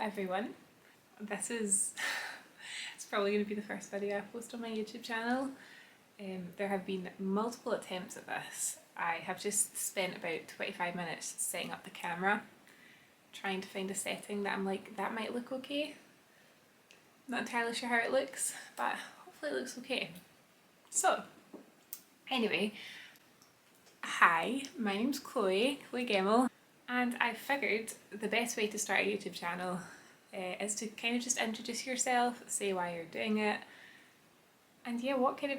everyone. This is it's probably going to be the first video I post on my YouTube channel. There have been multiple attempts at this. I have just spent about 25 minutes setting up the camera, trying to find a setting that I'm like, that might look okay. Not entirely sure how it looks, but hopefully it looks okay. So, anyway, hi, my name's Chloe Gemmell, and I figured the best way to start a YouTube channel is to kind of just introduce yourself, say why you're doing it, and yeah, what kind of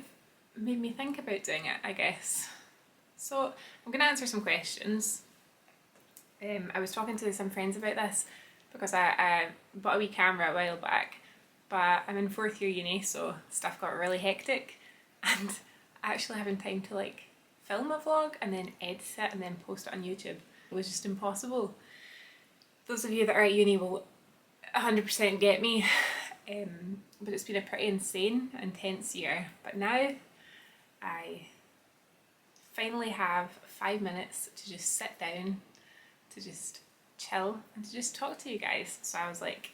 made me think about doing it, I guess. So I'm going to answer some questions. I was talking to some friends about this because I bought a wee camera a while back, but I'm in 4th year uni, so stuff got really hectic, and actually having time to like film a vlog and then edit it and then post it on YouTube was just impossible. Those of you that are at uni will 100% get me, but it's been a pretty insane, intense year. But now I finally have 5 minutes to just sit down, to just chill and to just talk to you guys. So I was like,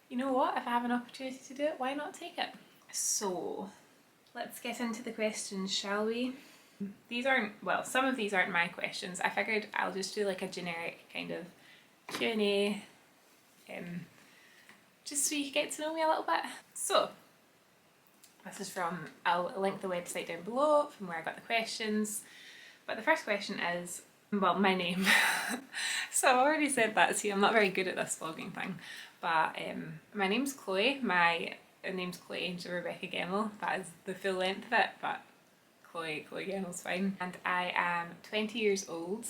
you know what, if I have an opportunity to do it, why not take it? So let's get into the questions, shall we? These aren't, well, some of these aren't my questions. I figured I'll just do like a generic kind of Q&A, just so you get to know me a little bit. So this is from, I'll link the website down below from where I got the questions. But the first question is, well, my name. So I've already said that, see, I'm not very good at this vlogging thing. But my name's Chloe. My name's Chloe Angel Rebecca Gemmell. That is the full length of it, but Chloe Gemmell's fine. And I am 20 years old.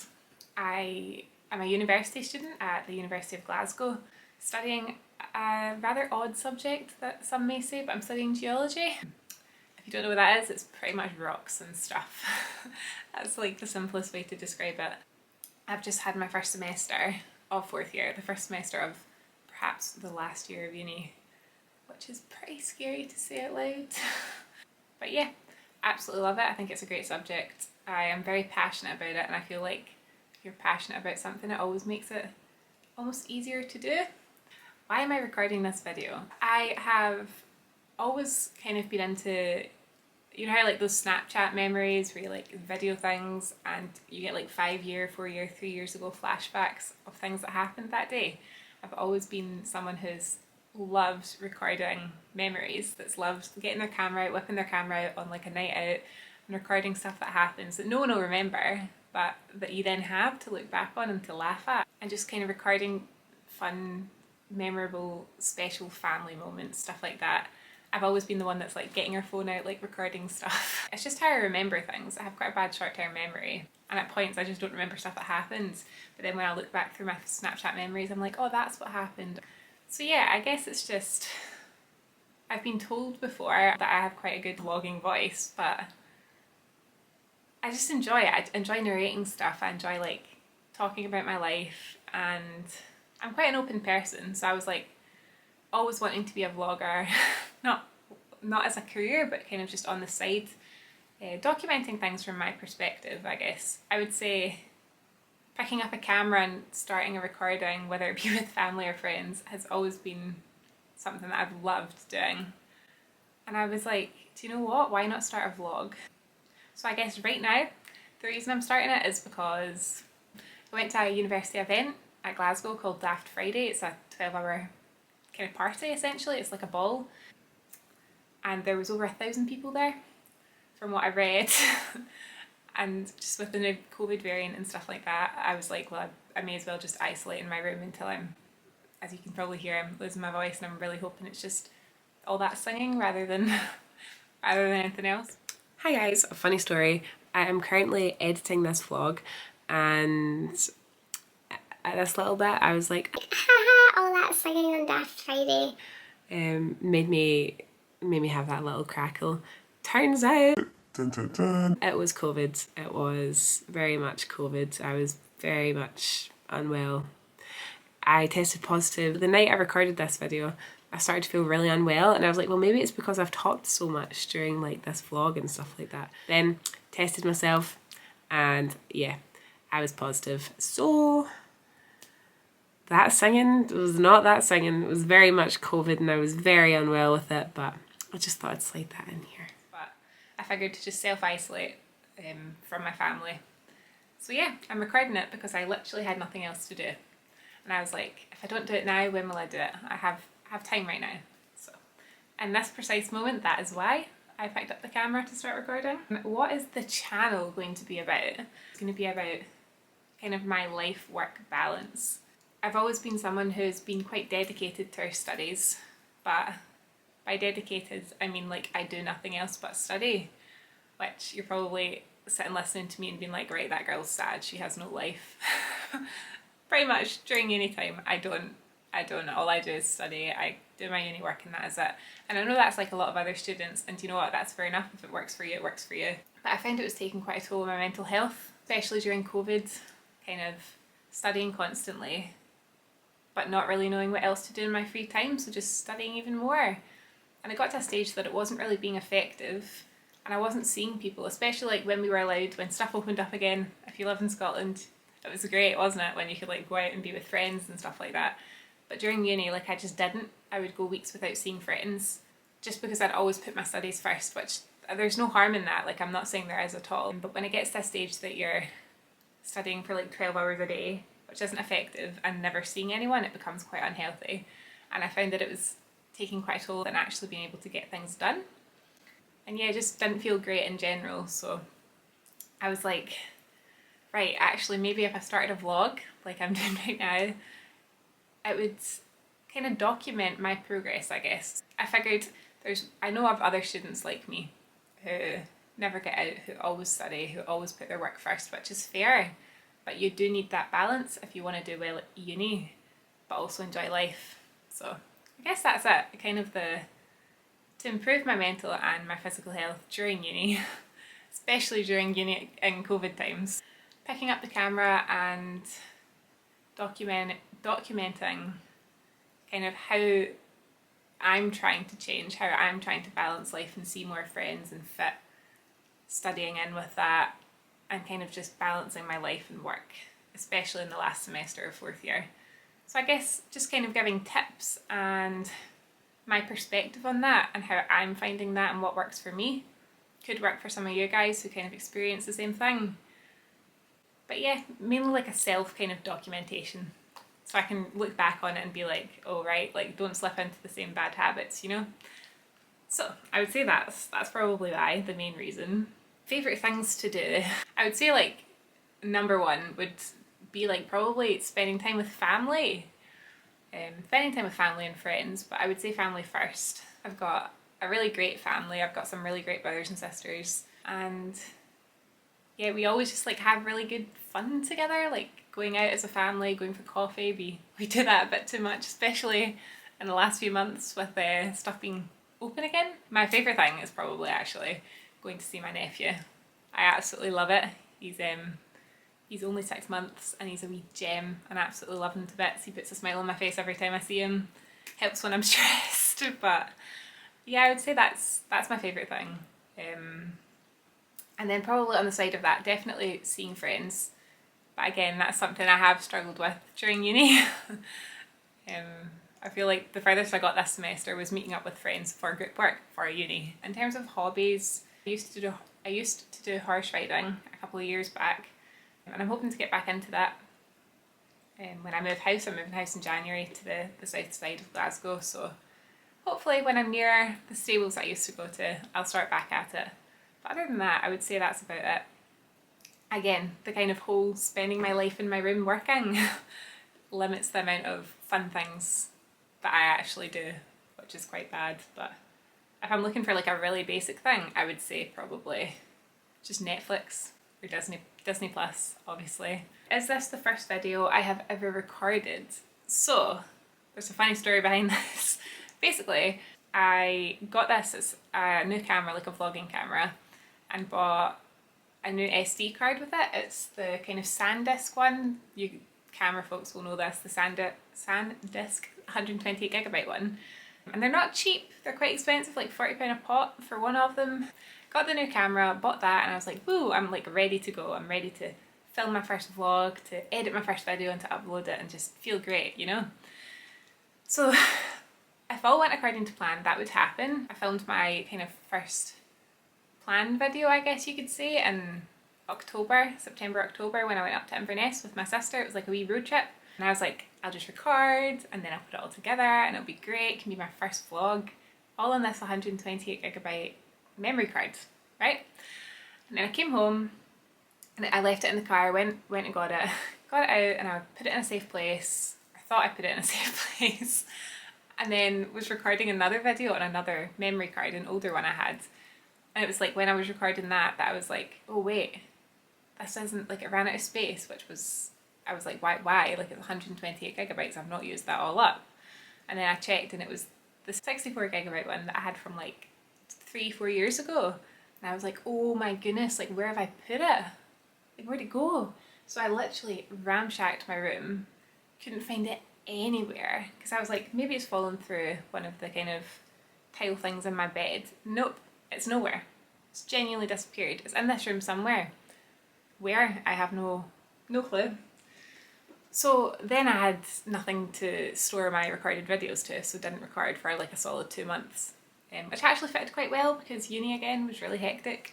I am a university student at the University of Glasgow, studying a rather odd subject that some may say, but I'm studying geology. If you don't know what that is, it's pretty much rocks and stuff. That's like the simplest way to describe it. I've just had my first semester of 4th year, the first semester of perhaps the last year of uni, which is pretty scary to say out loud. But yeah, absolutely love it. I think it's a great subject. I am very passionate about it, and I feel like if you're passionate about something, it always makes it almost easier to do. Why am I recording this video? I have always kind of been into, you know how like those Snapchat memories where you like video things and you get like 5 year, 4 year, 3 years ago flashbacks of things that happened that day. I've always been someone who's loved recording memories, that's loved getting their camera out, whipping their camera out on like a night out and recording stuff that happens that no one will remember, but that you then have to look back on and to laugh at, and just kind of recording fun, memorable, special family moments, stuff like that. I've always been the one that's like getting her phone out, like recording stuff. It's just how I remember things. I have quite a bad short-term memory, and at points I just don't remember stuff that happens, but then when I look back through my Snapchat memories I'm like, oh, that's what happened. So yeah, I guess it's just, I've been told before that I have quite a good vlogging voice, but I just enjoy it. I enjoy narrating stuff. I enjoy like talking about my life, and I'm quite an open person, so I was like always wanting to be a vlogger, not as a career, but kind of just on the side, documenting things from my perspective, I guess. I would say picking up a camera and starting a recording, whether it be with family or friends, has always been something that I've loved doing. And I was like, do you know what? Why not start a vlog? So I guess right now, the reason I'm starting it is because I went to a university event at Glasgow called Daft Friday. It's a 12-hour kind of party essentially. It's like a ball. And there was over 1,000 people there, from what I read. And just with the new COVID variant and stuff like that, I was like, well, I may as well just isolate in my room until I'm, as you can probably hear, I'm losing my voice, and I'm really hoping it's just all that singing rather than anything else. Hi guys, a funny story. I am currently editing this vlog, and at this little bit I was like, haha, all that singing on Daft Friday made me have that little crackle. Turns out dun, dun, dun, it was COVID. It was very much COVID. I was very much unwell. I tested positive. The night I recorded this video, I started to feel really unwell, and I was like, well, maybe it's because I've talked so much during like this vlog and stuff like that. Then tested myself, and yeah, I was positive. So that singing was not that singing. It was very much COVID and I was very unwell with it, but I just thought I'd slide that in here. But I figured to just self-isolate from my family. So yeah, I'm recording it because I literally had nothing else to do. And I was like, if I don't do it now, when will I do it? I have time right now. So in this precise moment, that is why I picked up the camera to start recording. What is the channel going to be about? It's going to be about kind of my life-work balance. I've always been someone who's been quite dedicated to her studies, but by dedicated, I mean like I do nothing else but study, which you're probably sitting listening to me and being like, right, that girl's sad, she has no life. Pretty much during uni time, I don't. All I do is study. I do my uni work and that is it. And I know that's like a lot of other students, and you know what, that's fair enough. If it works for you, it works for you. But I found it was taking quite a toll on my mental health, especially during COVID, kind of studying constantly, but not really knowing what else to do in my free time, so just studying even more. And it got to a stage that it wasn't really being effective, and I wasn't seeing people, especially like when we were allowed, when stuff opened up again. If you live in Scotland, it was great, wasn't it, when you could like go out and be with friends and stuff like that. But during uni, like I just didn't. I would go weeks without seeing friends, just because I'd always put my studies first, which there's no harm in that, like I'm not saying there is at all. But when it gets to a stage that you're studying for like 12 hours a day, which isn't effective, and never seeing anyone, it becomes quite unhealthy. And I found that it was taking quite a toll and actually being able to get things done. And yeah, I just didn't feel great in general, so I was like, right, actually maybe if I started a vlog, like I'm doing right now, it would kind of document my progress, I guess. I figured I know of other students like me who never get out, who always study, who always put their work first, which is fair. But you do need that balance if you want to do well at uni, but also enjoy life. So I guess that's it. Kind of to improve my mental and my physical health during uni, especially during uni in COVID times. Picking up the camera and documenting kind of how I'm trying to change, how I'm trying to balance life and see more friends and fit studying in with that, and kind of just balancing my life and work, especially in the last semester of fourth year. So I guess just kind of giving tips and my perspective on that and how I'm finding that and what works for me. Could work for some of you guys who kind of experience the same thing. But yeah, mainly like a self kind of documentation. So I can look back on it and be like, oh right, like don't slip into the same bad habits, you know? So I would say that's probably why, the main reason. Favourite things to do. I would say like number one would be like probably spending time with family. Spending time with family and friends, but I would say family first. I've got a really great family. I've got some really great brothers and sisters, and yeah, we always just like have really good fun together, like going out as a family, going for coffee. We do that a bit too much, especially in the last few months with stuff being open again. My favourite thing is probably actually going to see my nephew. I absolutely love it. He's only 6 months and he's a wee gem, and I absolutely love him to bits. He puts a smile on my face every time I see him. Helps when I'm stressed, but yeah, I would say that's my favourite thing. And then probably on the side of that, definitely seeing friends. But again, that's something I have struggled with during uni. I feel like the furthest I got this semester was meeting up with friends for group work for uni. In terms of hobbies, I used to do horse riding a couple of years back, and I'm hoping to get back into that. When I move house, I'm moving house in January to the south side of Glasgow, so hopefully when I'm near the stables I used to go to, I'll start back at it. But other than that, I would say that's about it. Again, the kind of whole spending my life in my room working limits the amount of fun things that I actually do, which is quite bad. But if I'm looking for like a really basic thing, I would say probably just Netflix or Disney Plus, obviously. Is this the first video I have ever recorded? So there's a funny story behind this. Basically, I got this as a new camera, like a vlogging camera, and bought a new SD card with it. It's the kind of SanDisk one. You camera folks will know this, the SanDisk 128GB one. And they're not cheap, they're quite expensive, like £40 a pop for one of them. Got the new camera, bought that, and I was like, woo, I'm like ready to go. I'm ready to film my first vlog, to edit my first video and to upload it and just feel great, you know? So if all went according to plan, that would happen. I filmed my kind of first planned video, I guess you could say, in September, October, when I went up to Inverness with my sister. It was like a wee road trip. And I was like, I'll just record and then I'll put it all together and it'll be great. It can be my first vlog, all on this 128GB memory card, right? And then I came home and I left it in the car, went and got it out, and I put it in a safe place. I thought I put it in a safe place. And then was recording another video on another memory card, an older one I had. And it was like when I was recording that I was like, oh wait, this isn't, like, it ran out of space, which was, I was like, why? Like, it's 128GB, I've not used that all up. And then I checked and it was the 64GB one that I had from like 3-4 years ago. And I was like, oh my goodness, like, where have I put it? Like, where'd it go? So I literally ramshacked my room, couldn't find it anywhere, because I was like, maybe it's fallen through one of the kind of tile things in my bed. Nope, it's nowhere. It's genuinely disappeared. It's in this room somewhere. Where? I have no clue. So then I had nothing to store my recorded videos to, so didn't record for like a solid 2 months, which actually fitted quite well because uni again was really hectic.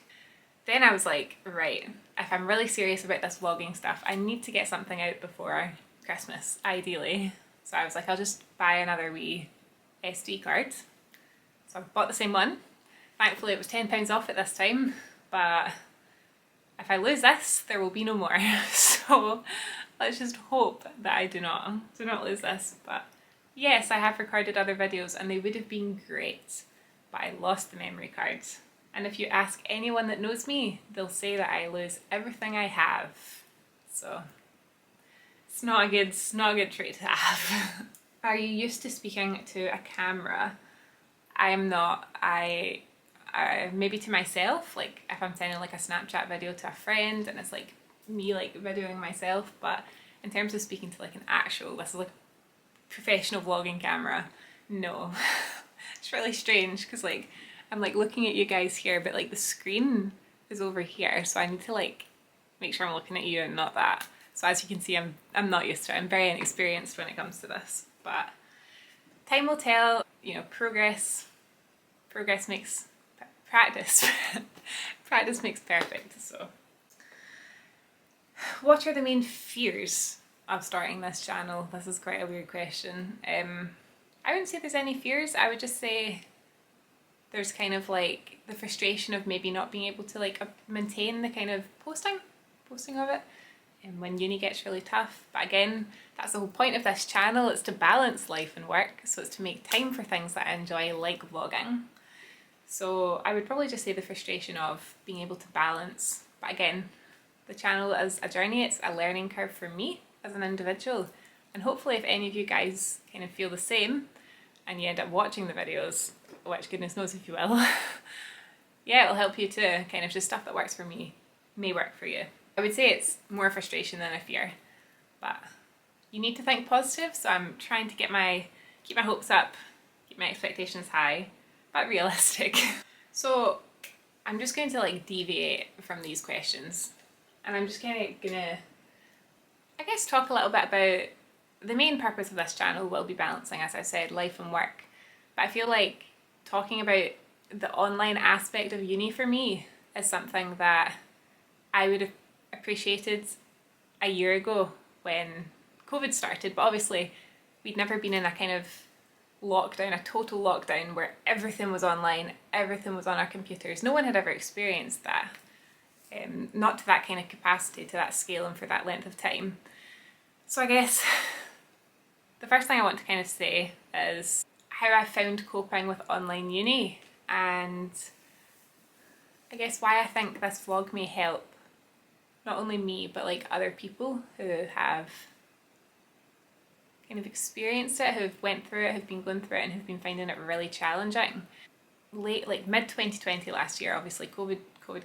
Then I was like, right, if I'm really serious about this vlogging stuff, I need to get something out before Christmas, ideally. So I was like, I'll just buy another wee SD card. So I bought the same one. Thankfully it was £10 off at this time, but if I lose this, there will be no more. So let's just hope that I do not lose this. But yes, I have recorded other videos and they would have been great, but I lost the memory card. And if you ask anyone that knows me, they'll say that I lose everything I have. So it's not a good trait to have. Are you used to speaking to a camera? I am not. I maybe to myself, like if I'm sending like a Snapchat video to a friend and it's like me like videoing myself, but in terms of speaking to like an actual, this is like professional vlogging camera, no. It's really strange because like I'm like looking at you guys here, but like the screen is over here, so I need to like make sure I'm looking at you and not that. So as you can see, I'm not used to it. I'm very inexperienced when it comes to this, but time will tell. You know, progress makes practice. Practice makes perfect. So what are the main fears of starting this channel? This is quite a weird question. I wouldn't say there's any fears. I would just say there's kind of like the frustration of maybe not being able to like maintain the kind of posting of it, and when uni gets really tough. But again, that's the whole point of this channel. It's to balance life and work, so it's to make time for things that I enjoy, like vlogging. So I would probably just say the frustration of being able to balance. But again, the channel is a journey. It's a learning curve for me as an individual, and hopefully if any of you guys kind of feel the same and you end up watching the videos, which goodness knows if you will, yeah, it'll help you to kind of just stuff that works for me may work for you. I would say it's more frustration than a fear, but you need to think positive, so I'm trying to keep my hopes up, keep my expectations high, but realistic. So I'm just going to like deviate from these questions, and I'm just kind of gonna, I guess, talk a little bit about the main purpose of this channel will be balancing, as I said, life and work. But I feel like talking about the online aspect of uni for me is something that I would have appreciated a year ago when COVID started, but obviously we'd never been in a kind of lockdown, a total lockdown where everything was online, everything was on our computers. No one had ever experienced that, not to that kind of capacity, to that scale and for that length of time. So I guess the first thing I want to kind of say is how I found coping with online uni, and I guess why I think this vlog may help not only me but like other people who have kind of experienced it, who've went through it, who've been going through it and who've been finding it really challenging. Like mid 2020 last year, obviously COVID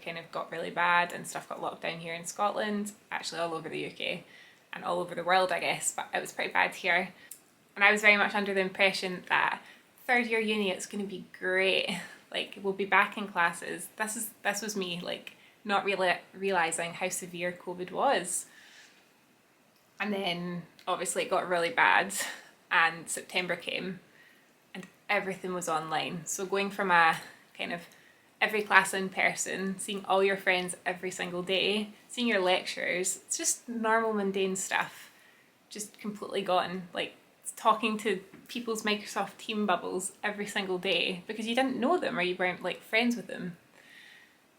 kind of got really bad and stuff got locked down here in Scotland, actually all over the UK and all over the world I guess, but it was pretty bad here. And I was very much under the impression that third year uni, it's going to be great. Like, we'll be back in classes. This was me, like, not really realising how severe COVID was. And then obviously it got really bad and September came and everything was online. So going from a kind of every class in person, seeing all your friends every single day, seeing your lecturers, it's just normal mundane stuff, just completely gone. Like talking to people's Microsoft team bubbles every single day because you didn't know them or you weren't like friends with them.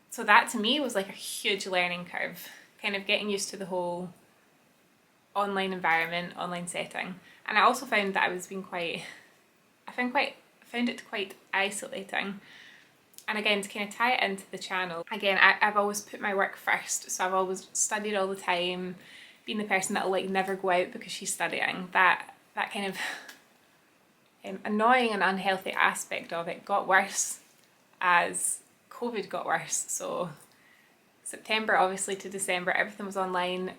So that to me was like a huge learning curve, kind of getting used to the whole online environment, online setting. And I also found that I found it quite isolating. And again, to kind of tie it into the channel, again, I've always put my work first. So I've always studied all the time, being the person that'll like never go out because she's studying. That kind of annoying and unhealthy aspect of it got worse as COVID got worse. So September obviously to December, everything was online,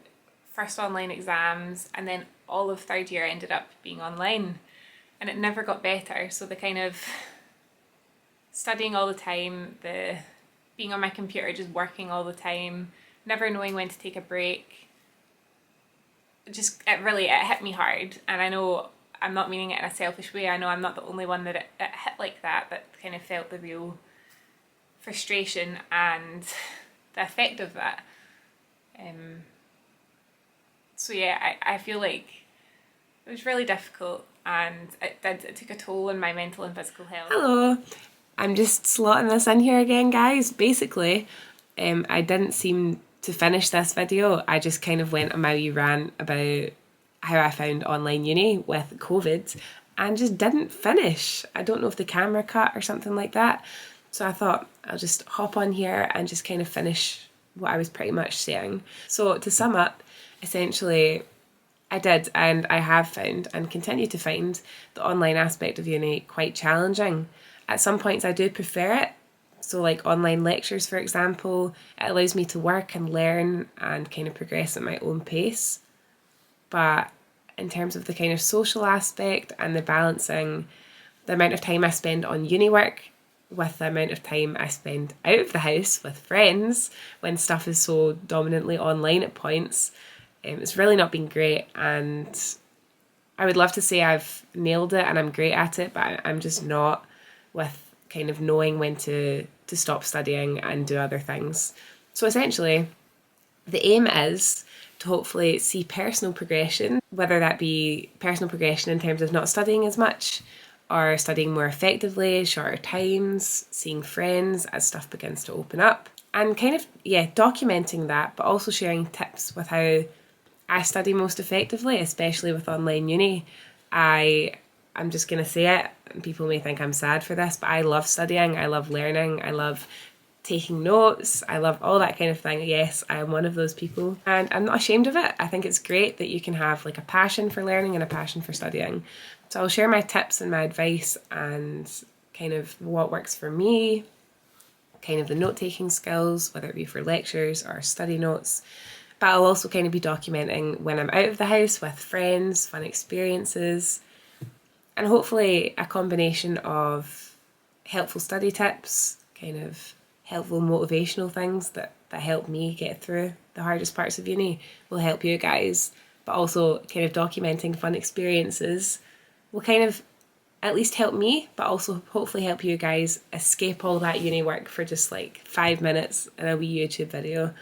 first online exams, and then all of third year ended up being online and it never got better. So the kind of studying all the time, the being on my computer just working all the time, never knowing when to take a break, it hit me hard. And I know I'm not meaning it in a selfish way, I know I'm not the only one that it hit like that kind of felt the real frustration and the effect of that. So yeah, I feel like it was really difficult and it took a toll on my mental and physical health. Hello, I'm just slotting this in here again, guys. Basically, I didn't seem to finish this video. I just kind of went a mouthy rant about how I found online uni with COVID and just didn't finish. I don't know if the camera cut or something like that. So I thought I'll just hop on here and just kind of finish what I was pretty much saying. So to sum up, essentially, I did and I have found and continue to find the online aspect of uni quite challenging. At some points I do prefer it. So like online lectures, for example, it allows me to work and learn and kind of progress at my own pace. But in terms of the kind of social aspect and the balancing the amount of time I spend on uni work with the amount of time I spend out of the house with friends when stuff is so dominantly online at points, it's really not been great. And I would love to say I've nailed it and I'm great at it, but I'm just not, with kind of knowing when to stop studying and do other things. So essentially, the aim is to hopefully see personal progression, whether that be personal progression in terms of not studying as much or studying more effectively, shorter times, seeing friends as stuff begins to open up. And kind of, documenting that, but also sharing tips with how I study most effectively, especially with online uni. I'm just going to say it, and people may think I'm sad for this, but I love studying, I love learning, I love taking notes, I love all that kind of thing. Yes, I am one of those people and I'm not ashamed of it. I think it's great that you can have like a passion for learning and a passion for studying. So I'll share my tips and my advice and kind of what works for me, kind of the note-taking skills, whether it be for lectures or study notes. But I'll also kind of be documenting when I'm out of the house with friends, fun experiences, and hopefully a combination of helpful study tips, kind of helpful motivational things that help me get through the hardest parts of uni will help you guys. But also kind of documenting fun experiences will kind of at least help me, but also hopefully help you guys escape all that uni work for just like 5 minutes in a wee YouTube video.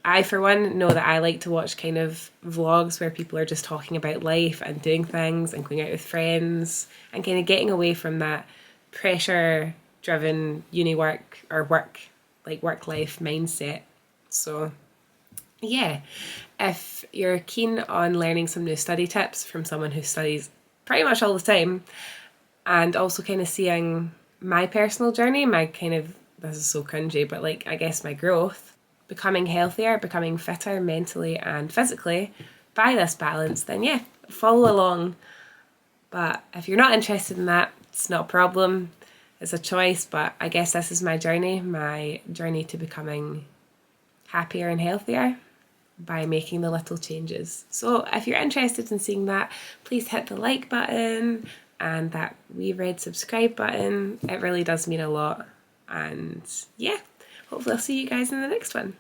I, for one, know that I like to watch kind of vlogs where people are just talking about life and doing things and going out with friends and kind of getting away from that pressure-driven uni work or work-life mindset. So, yeah, if you're keen on learning some new study tips from someone who studies pretty much all the time and also kind of seeing my personal journey, this is so cringy, but like, I guess my growth, becoming healthier, becoming fitter mentally and physically by this balance, then yeah, follow along. But if you're not interested in that, it's not a problem. It's a choice, but I guess this is my journey to becoming happier and healthier by making the little changes. So if you're interested in seeing that, please hit the like button and that wee red subscribe button. It really does mean a lot. And yeah, hopefully I'll see you guys in the next one.